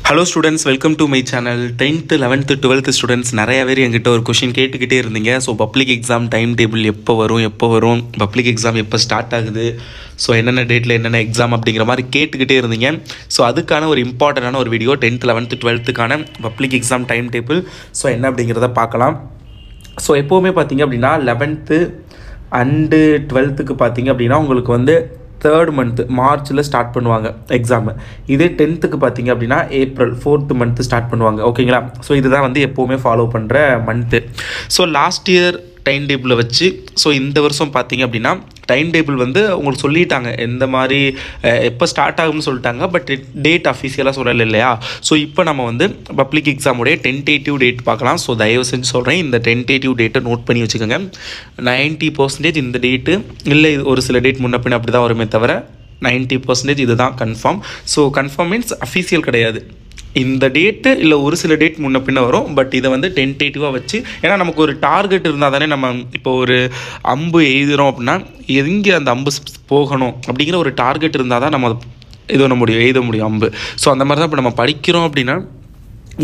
Hello students, welcome to my channel. 10th 11th 12th students நிறைய பேர் என்கிட்ட ஒரு கொஷின் கேட்டுக்கிட்டே இருந்தீங்க. So public exam time table எப்போ வரும், பப்ளிக் எக்ஸாம் எப்போ ஸ்டார்ட் ஆகுது, ஸோ என்னென்ன டேட்டில் என்னென்ன எக்ஸாம் அப்படிங்கிற மாதிரி கேட்டுக்கிட்டே இருந்தீங்க. ஸோ அதுக்கான ஒரு இம்பார்ட்டண்டான ஒரு video 10th 11th 12th public exam time table so என்ன அப்படிங்கிறத பார்க்கலாம். ஸோ எப்போவுமே பார்த்தீங்க அப்படின்னா 11th அண்டு 12th பார்த்தீங்க அப்படின்னா உங்களுக்கு வந்து 3rd month மார்ச்சில் ஸ்டார்ட் பண்ணுவாங்க எக்ஸாமு. இதே 10th பார்த்தீங்க அப்படின்னா ஏப்ரல் 4th month ஸ்டார்ட் பண்ணுவாங்க. ஓகேங்களா? ஸோ இதுதான் வந்து எப்போவுமே ஃபாலோ பண்ணுற month. So last year time டேபிளை வச்சு ஸோ இந்த வருஷம் பார்த்தீங்க அப்படின்னா டைம் டேபிள் வந்து உங்களுக்கு சொல்லிட்டாங்க எந்த மாதிரி எப்போ ஸ்டார்ட் ஆகும்னு சொல்லிட்டாங்க. பட் டேட் அஃபிஷியலாக சொல்லலை இல்லையா? ஸோ இப்போ நம்ம வந்து பப்ளிக் எக்ஸாமுடைய டென்டேட்டிவ் டேட் பார்க்கலாம். ஸோ தயவு செஞ்சு சொல்கிறேன், இந்த டென்டேட்டிவ் டேட்டை நோட் பண்ணி வச்சுக்கோங்க. 90% இந்த டேட்டு இல்லை, ஒரு சில டேட் முன்ன பின்ன அப்படி தான் வருமே தவிர 90% இதுதான் confirm. So confirm means official கிடையாது. இந்த டேட்டு இல்லை ஒரு சில டேட் முன்ன பின்ன வரும். பட் இதை வந்து டென்டேட்டிவாக வச்சு, ஏன்னா நமக்கு ஒரு டார்கெட் இருந்தால் தானே நம்ம இப்போ ஒரு அம்பு எழுதுகிறோம் அப்படின்னா எங்கே அந்த அம்பு போகணும் அப்படிங்கிற ஒரு டார்கெட் இருந்தால் தான் நம்ம எழுத முடியும் அம்பு. ஸோ அந்த மாதிரி தான் இப்போ நம்ம படிக்கிறோம் அப்படின்னா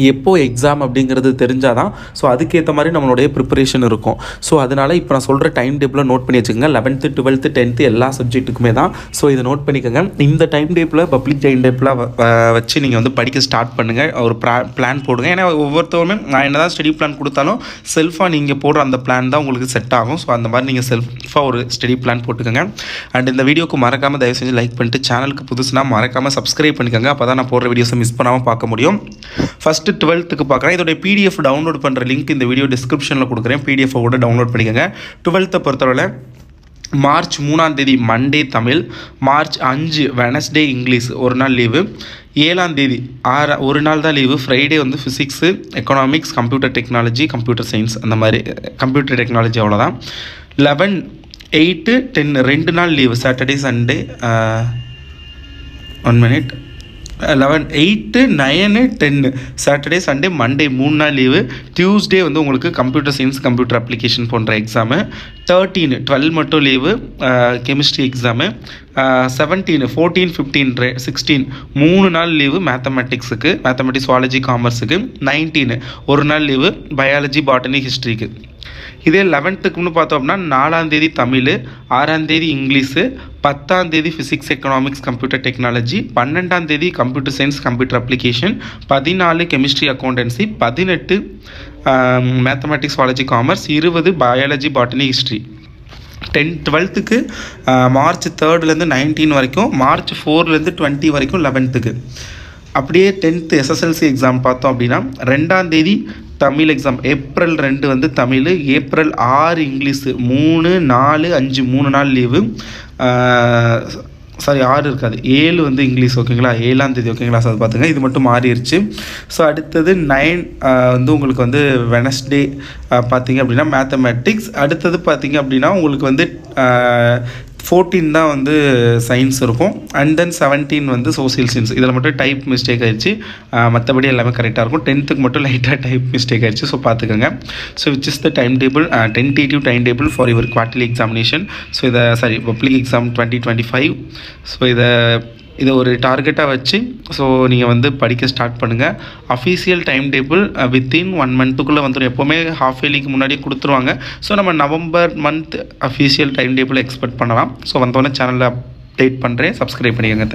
எப்போ எக்ஸாம் அப்படிங்கிறது தெரிஞ்சால் தான் ஸோ அதுக்கேற்ற மாதிரி நம்மளுடைய ப்ரிப்பரேஷன் இருக்கும். ஸோ அதனால் இப்போ நான் சொல்கிற டைம் டேபிளை நோட் பண்ணி வச்சுக்கோங்க. 11th 12th 10th எல்லா சப்ஜெக்ட்டுக்குமே தான். ஸோ இதை நோட் பண்ணிக்கோங்க. இந்த டைம் டேபிளை பப்ளிக் டைம் டேபிளை வச்சு நீங்கள் வந்து படிக்க ஸ்டார்ட் பண்ணுங்கள். ஒரு பிளான் போடுங்க. ஏன்னா ஒவ்வொருத்தவருமே நான் என்ன தான் ஸ்டடி பிளான் கொடுத்தாலும் செல்ஃபாக நீங்கள் போடுற அந்த பிளான் தான் உங்களுக்கு செட் ஆகும். ஸோ அந்த மாதிரி நீங்கள் செல்ஃபாக ஒரு ஸ்டடி பிளான் போட்டுக்கோங்க. அண்ட் இந்த வீடியோக்கு மறக்காமல் தயவு செஞ்சு லைக் பண்ணிட்டு, சேனலுக்கு புதுசுனா மறக்காமல் சப்ஸ்கிரைப் பண்ணிக்கோங்க. அப்போ தான் நான் போடுற வீடியோஸை மிஸ் பண்ணாமல் பார்க்க முடியும். ஃபஸ்ட்டு 12th பார்க்குறேன். இதோடைய பிடிஎஃப் டவுன்லோட் பண்ணுற லிங்க் இந்த வீடியோ டிஸ்கிரிப்ஷனில் கொடுக்குறேன். பிடிஎஃப் கூட டவுன்லோட் பண்ணிக்கோங்க. 12th பொறுத்தவரை மார்ச் 3ஆம் தேதி Monday Tamil, March 5 Wednesday English ஒரு நாள் லீவு, 7ஆம் தேதி ஒரு நாள் தான் லீவு, ஃப்ரைடே வந்து physics, economics, computer technology, computer science, அந்த மாதிரி கம்ப்யூட்டர் டெக்னாலஜி அவ்வளோதான். 11, 8, 10 2 நாள் leave, Saturday Sunday. 1 minute. 11, 8, 9, 10 Saturday Sunday Monday 3 நாள் லீவு. டியூஸ்டே வந்து உங்களுக்கு கம்ப்யூட்டர் சயின்ஸ், கம்ப்யூட்டர் அப்ளிகேஷன் போன்ற எக்ஸாமு. 13, 12 மட்டும் லீவு, கெமிஸ்ட்ரி எக்ஸாமு. 17, 14, 15, 16 3 நாள் லீவு மேத்தமெட்டிக்ஸுக்கு, மேத்தமெட்டிக்ஸ், சுவாலஜி, காமர்ஸுக்கு. 19 ஒரு நாள் லீவு, பயாலஜி, பாட்டனி, ஹிஸ்ட்ரிக்கு. இதே 11th பார்த்தோம் அப்படின்னா 4ஆம் தேதி தமிழ், 6ஆம் தேதி இங்கிலீஷு, 10ஆம் தேதி ஃபிசிக்ஸ், எக்கனாமிக்ஸ், கம்ப்யூட்டர் டெக்னாலஜி, 12ஆம் தேதி computer science, computer application, 14 chemistry, accountancy, 18 mathematics, zoology, commerce, 20 biology, botany, history. 12th March 3 19 வரைக்கும், மார்ச் 4 20 வரைக்கும் 11th. அப்படியே 10th எஸ்எஸ்எல்சி எக்ஸாம் பார்த்தோம் அப்படின்னா 2ஆம் தேதி தமிழ் எக்ஸாம், ஏப்ரல் 2 வந்து தமிழ், ஏப்ரல் 6 இங்கிலீஷு, 3, 4, 5 3 நாள் லீவு. 6 இருக்காது, 7 வந்து இங்கிலீஷ். ஓகேங்களா? 7ஆம் தேதி. ஓகேங்களா? ஸோ அது பார்த்துங்க, இது மட்டும் மாறிடுச்சு. ஸோ அடுத்தது 9 வந்து உங்களுக்கு வந்து வெனஸ்டே பார்த்தீங்க அப்படின்னா மேத்தமெட்டிக்ஸ். அடுத்தது பார்த்தீங்க அப்படின்னா உங்களுக்கு வந்து 14 தான் வந்து சயின்ஸ் இருக்கும். அண்ட் தென் 17 வந்து சோசியல் சயின்ஸ். இதில் மட்டும் டைப் மிஸ்டேக் ஆயிடுச்சு, மற்றபடி எல்லாமே கரெக்டாக இருக்கும். 10th மட்டும் லைட்டாக டைப் மிஸ்டேக் ஆயிடுச்சு. ஸோ பார்த்துக்கோங்க. So which is the time table, tentative time table for your quarterly examination. So public exam 2025. So இதை ஒரு டார்கெட்டாக வச்சு ஸோ நீங்கள் வந்து படிக்க ஸ்டார்ட் பண்ணுங்கள். அஃபீஷியல் டைம் டேபிள் வித்தின் 1 monthக்குள்ளே வந்துடும். எப்போவுமே ஹாஃப் இயர்லிக்கு முன்னாடியே கொடுத்துருவாங்க. ஸோ நம்ம November month official time table expect பண்ணலாம். ஸோ வந்தோடனே சேனலில் அப்டேட் பண்ணுறேன். சப்ஸ்கிரைப் பண்ணிக்கோங்க.